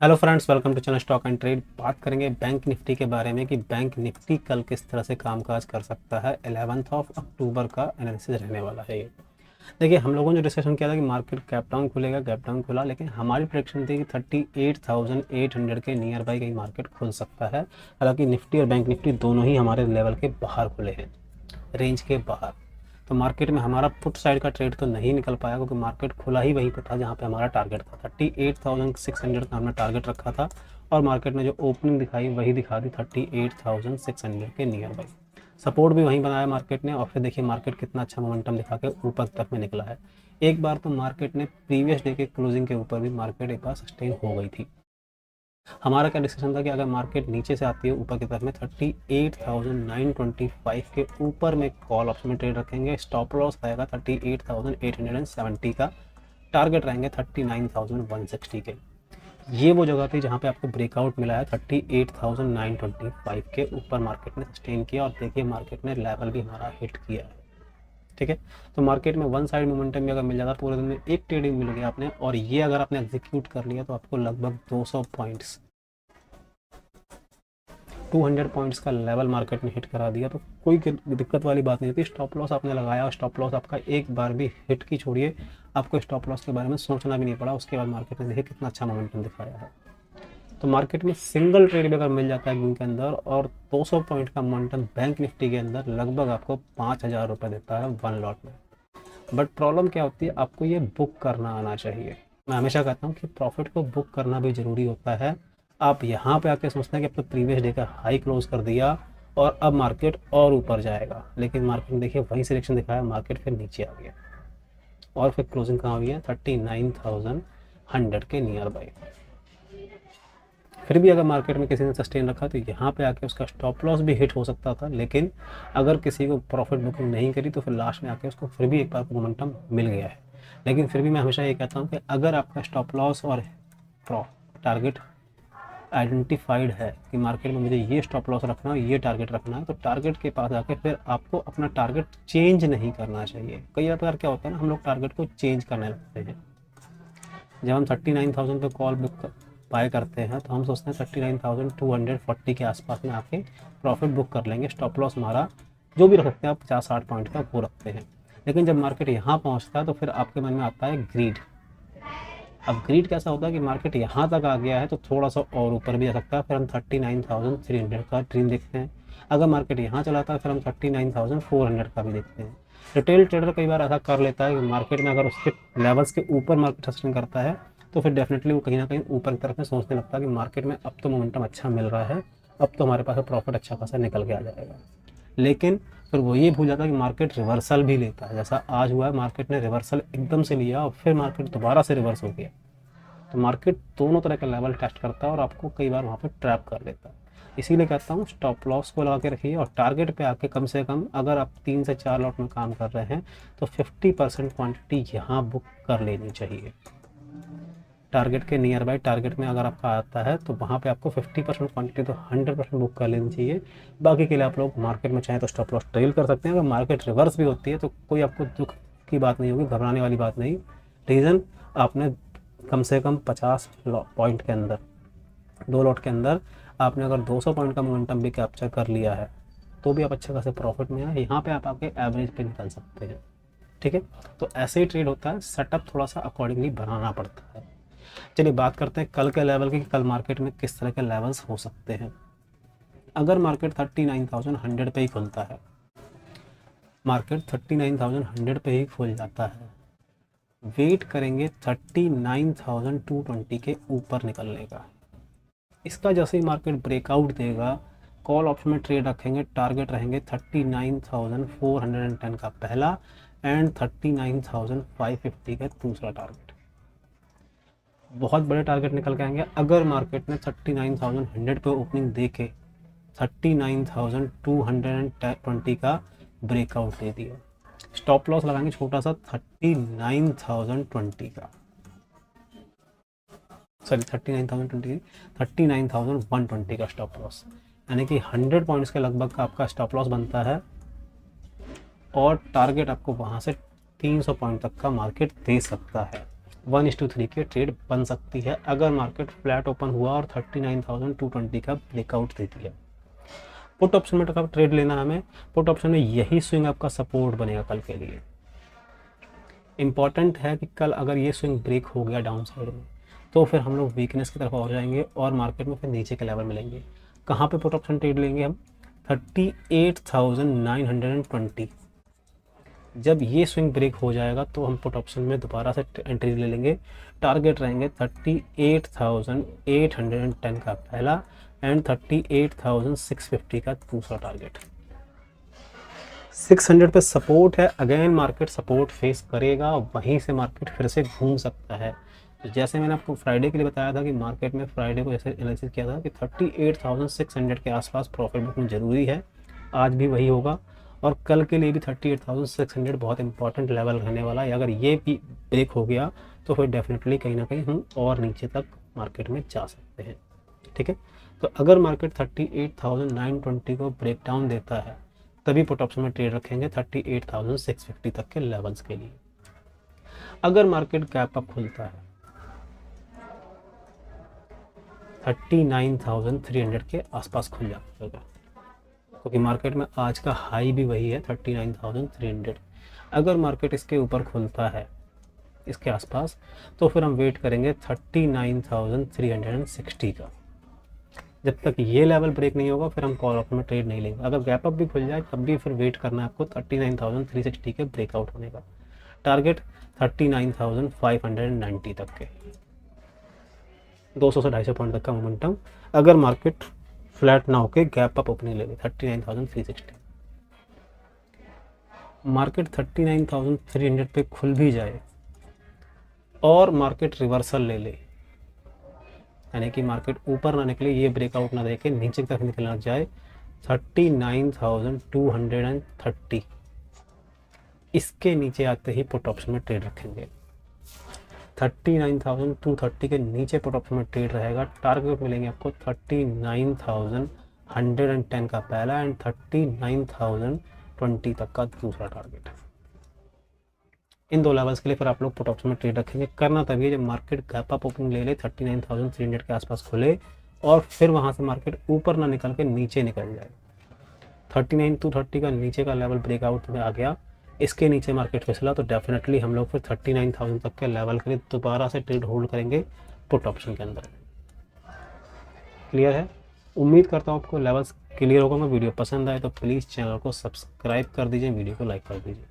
Hello friends, welcome to channel stock and trade. बात करेंगे bank Nifty के बारे में कि बैंक निफ्टी कल किस तरह से कामकाज कर सकता है। 11 अक्टूबर का एनालिसिस रहने वाला है ये। देखिए, हम लोगों ने जो डिस्कशन किया था कि मार्केट गैप डाउन खुलेगा, गैप डाउन खुला, लेकिन हमारी प्रेडिक्शन थी कि 38,800 के नियर बाई कहीं मार्केट खुल सकता है। हालांकि निफ्टी और बैंक निफ्टी दोनों ही हमारे लेवल के बाहर खुले हैं, रेंज के बाहर। तो मार्केट में हमारा पुट साइड का ट्रेड तो नहीं निकल पाया, क्योंकि मार्केट खुला ही वहीं पे था जहाँ पे हमारा टारगेट था। 38,600 का हमने टारगेट रखा था और मार्केट ने जो ओपनिंग दिखाई वही दिखा दी 38,600 के नियर बाई। सपोर्ट भी वहीं बनाया मार्केट ने, और फिर देखिए मार्केट कितना अच्छा मोमेंटम दिखा के ऊपर तक में निकला है। एक बार तो मार्केट ने प्रीवियस डे के क्लोजिंग के ऊपर भी मार्केट एक बार सस्टेन हो गई थी। हमारा क्या डिस्कशन था कि अगर मार्केट नीचे से आती है ऊपर की तरफ में 38,925 के ऊपर में कॉल ऑप्शन में ट्रेड रखेंगे। स्टॉप लॉस रहेगा 38,870 का, टारगेट रहेंगे 39,160 के। ये वो जगह थी जहाँ पे आपको ब्रेकआउट मिला है 38,925 के ऊपर मार्केट ने सस्टेन किया, और देखिए मार्केट ने लेवल भी हमारा हिट किया है। ठीक है, तो मार्केट में वन साइड मोमेंटम भी अगर मिल जाता पूरे दिन में, एक ट्रेडिंग मिल गया आपने, और ये अगर आपने एग्जीक्यूट कर लिया तो आपको लगभग 200 पॉइंट्स 200 पॉइंट्स का लेवल मार्केट ने हिट करा दिया। तो कोई दिक्कत वाली बात नहीं होती। स्टॉप लॉस आपने लगाया और स्टॉप लॉस आपका एक बार भी हिट की छोड़िए, आपको स्टॉप लॉस के बारे में सोचना भी नहीं पड़ा। उसके बाद मार्केट ने देखिए कितना अच्छा मोमेंटम दिखाया है। तो मार्केट में सिंगल ट्रेड भी अगर मिल जाता है दिन के अंदर और 200 पॉइंट का मोमेंटम बैंक निफ्टी के अंदर, लगभग आपको 5,000 रुपये देता है वन लॉट में। बट प्रॉब्लम क्या होती है, आपको ये बुक करना आना चाहिए। मैं हमेशा कहता हूँ कि प्रॉफिट को बुक करना भी ज़रूरी होता है। आप यहाँ पे आके सोचते हैं कि अब तो प्रीवियस डे का हाई क्लोज कर दिया और अब मार्केट और ऊपर जाएगा, लेकिन मार्केट में देखिए वही सिलेक्शन दिखाया, मार्केट फिर नीचे आ गया और फिर क्लोजिंग कहाँ हुई है 39,100 के नियर बाई। फिर भी अगर मार्केट में किसी ने सस्टेन रखा तो यहाँ पे आके उसका स्टॉप लॉस भी हिट हो सकता था, लेकिन अगर किसी को प्रॉफिट बुकिंग नहीं करी तो फिर लास्ट में आके उसको फिर भी एक बार मोमेंटम मिल गया है। लेकिन फिर भी मैं हमेशा ये कहता हूँ कि अगर आपका स्टॉप लॉस और टारगेट आइडेंटिफाइड है कि मार्केट में मुझे ये स्टॉप लॉस रखना है, ये टारगेट रखना है, तो टारगेट के पास आके फिर आपको अपना टारगेट चेंज नहीं करना चाहिए। कई बार क्या होता है ना, हम लोग टारगेट को चेंज करने लगते हैं। जब हम 39,000 पे कॉल बुक बाय करते हैं तो हम सोचते हैं 39,240 के आसपास में आके प्रॉफिट बुक कर लेंगे। स्टॉप लॉस हमारा जो भी रख सकते हैं आप 50-60 पॉइंट का वो रखते हैं। लेकिन जब मार्केट यहाँ पहुँचता है तो फिर आपके मन में आता है ग्रीड। अब ग्रीड कैसा होता है कि मार्केट यहाँ तक आ गया है तो थोड़ा सा और ऊपर भी जा सकता है, फिर हम 39,300 का ड्रीम देखते हैं। अगर मार्केट यहाँ चलाता है फिर हम 39,400 का भी देखते हैं। रिटेल ट्रेडर कई बार ऐसा कर लेता है कि मार्केट में अगर उसके लेवल्स के ऊपर मार्केट सस्टेन करता है तो फिर डेफिनेटली वो कहीं ना कहीं ऊपर की तरफ में सोचने लगता है कि मार्केट में अब तो मोमेंटम अच्छा मिल रहा है, अब तो हमारे पास प्रॉफिट अच्छा खासा निकल के आ जाएगा। लेकिन फिर वो ये भूल जाता है कि मार्केट रिवर्सल भी लेता है। जैसा आज हुआ है, मार्केट ने रिवर्सल एकदम से लिया और फिर मार्केट दोबारा से रिवर्स हो गया। तो मार्केट दोनों तरह का लेवल टेस्ट करता है और आपको कई बार वहाँ पर ट्रैप कर लेता है। इसीलिए कहता हूँ स्टॉप लॉस को लगा के रखिए और टारगेट पे आके कम से कम अगर आप 3 से 4 लॉट में काम कर रहे हैं तो 50% क्वांटिटी यहाँ बुक कर लेनी चाहिए। टारगेट के नियर बाई टारगेट में अगर आपका आता है तो वहाँ पे आपको 50% क्वांटिटी तो 100% बुक कर लेनी चाहिए। बाकी के लिए आप लोग मार्केट में चाहें तो स्टॉप लॉस ट्रेल कर सकते हैं। अगर मार्केट रिवर्स भी होती है तो कोई आपको दुख की बात नहीं होगी, घबराने वाली बात नहीं। रीज़न, आपने कम से कम 50 पॉइंट के अंदर, 2 लॉट के अंदर आपने अगर 200 पॉइंट का मोमेंटम भी कैप्चर कर लिया है तो भी आप अच्छे खासे प्रॉफिट में है। यहाँ पे आप आपके एवरेज पे निकल सकते हैं। ठीक है, तो ऐसे ही ट्रेड होता है, सेटअप थोड़ा सा अकॉर्डिंगली बनाना पड़ता है। चलिए बात करते हैं कल के लेवल की, कल मार्केट में किस तरह के लेवल्स हो सकते हैं। अगर मार्केट 39,100 पे ही खुलता है, मार्केट 39,100 पे ही खुल जाता है, वेट करेंगे 39,220 के ऊपर निकलने का। इसका जैसे ही मार्केट ब्रेकआउट देगा, कॉल ऑप्शन में ट्रेड रखेंगे, टारगेट रहेंगे 39,410 का पहला एंड 39,550 का दूसरा टारगेट। बहुत बड़े टारगेट निकल के आएंगे अगर मार्केट ने 39,100 पे ओपनिंग दे के 39,220 का ब्रेकआउट दे दिया। स्टॉप लॉस लगाएंगे छोटा सा 39,020 का, सॉरी 39,020, 39,120 का स्टॉप लॉस, यानी कि 100 पॉइंट्स के लगभग का आपका स्टॉप लॉस बनता है और टारगेट आपको वहाँ से 300 पॉइंट तक का मार्केट दे सकता है। 1:3 की ट्रेड बन सकती है अगर मार्केट फ्लैट ओपन हुआ और 39,220 का ब्रेकआउट देती है। पुट ऑप्शन में कब ट्रेड लेना है हमें, पुट ऑप्शन में यही स्विंग आपका सपोर्ट बनेगा कल के लिए। इंपॉर्टेंट है कि कल अगर ये स्विंग ब्रेक हो गया डाउन साइड में तो फिर हम लोग वीकनेस की तरफ और जाएंगे और मार्केट में फिर नीचे के लेवल मिलेंगे। कहाँ पे पुट ऑप्शन ट्रेड लेंगे हम, 38,920। जब ये स्विंग ब्रेक हो जाएगा तो हम पुट ऑप्शन में दोबारा से एंट्री ले लेंगे। टारगेट रहेंगे 38,810 का पहला एंड 38,650 का दूसरा टारगेट। 600 पे सपोर्ट है, अगेन मार्केट सपोर्ट फेस करेगा, वहीं से मार्केट फिर से घूम सकता है। तो जैसे मैंने आपको फ्राइडे के लिए बताया था कि मार्केट में फ्राइडे को जैसे एनालिसिस किया था कि 38,600 के आसपास प्रॉफिट बुकिंग जरूरी है, आज भी वही होगा। और कल के लिए भी 38,600 बहुत इंपॉर्टेंट लेवल रहने वाला है। अगर ये भी ब्रेक हो गया तो फिर डेफिनेटली कहीं ना कहीं हम और नीचे तक मार्केट में जा सकते हैं। ठीक है, तो अगर मार्केट 38,920 को ब्रेक डाउन देता है तभी पुट ऑप्शन में ट्रेड रखेंगे 38,650 तक के लेवल्स के लिए। अगर मार्केट गैप अप खुलता है 39,300 के आसपास खुल जाता है, क्योंकि मार्केट में आज का हाई भी वही है 39,300। अगर मार्केट इसके ऊपर खुलता है इसके आसपास तो फिर हम वेट करेंगे 39,360 का। जब तक ये लेवल ब्रेक नहीं होगा फिर हम कॉल ऑप्शन में ट्रेड नहीं लेंगे। अगर गैप अप भी खुल जाए तब भी फिर वेट करना है आपको 39,360 के ब्रेकआउट होने का। टारगेट 39,590 तक के, 200 से 250 पॉइंट तक का मोमेंटम अगर मार्केट फ्लैट ना होके गैप अप ओपनिंग ले ले 39,360। मार्केट 39,300 पे खुल भी जाए और मार्केट रिवर्सल ले ले, यानी कि मार्केट ऊपर ना निकले, ये ब्रेकआउट ना देके नीचे की तरफ निकलना जाए 39,230, इसके नीचे आते ही पुट ऑप्शन में ट्रेड रखेंगे। 39,230 के नीचे पुट ऑप्शन में ट्रेड रहेगा। टारगेट मिलेंगे आपको 39,110 का पहला एंड 39,020 तक का दूसरा टारगेट। इन दो लेवल्स के लिए फिर आप लोग पुट ऑप्शन में ट्रेड रखेंगे। करना तभी है जब मार्केट गैप अप ओपनिंग ले ले 39,300 के आसपास खुले और फिर वहां से मार्केट ऊपर ना निकल के नीचे निकल जाए। 39,230 का नीचे का लेवल ब्रेकआउट में आ गया, इसके नीचे मार्केट फिसला तो डेफिनेटली हम लोग फिर 39,000 तक के लेवल के लिए दोबारा से ट्रेड होल्ड करेंगे पुट ऑप्शन के अंदर। क्लियर है? उम्मीद करता हूँ आपको लेवल्स क्लियर होगा। मैं वीडियो पसंद आए तो प्लीज़ चैनल को सब्सक्राइब कर दीजिए, वीडियो को लाइक कर दीजिए।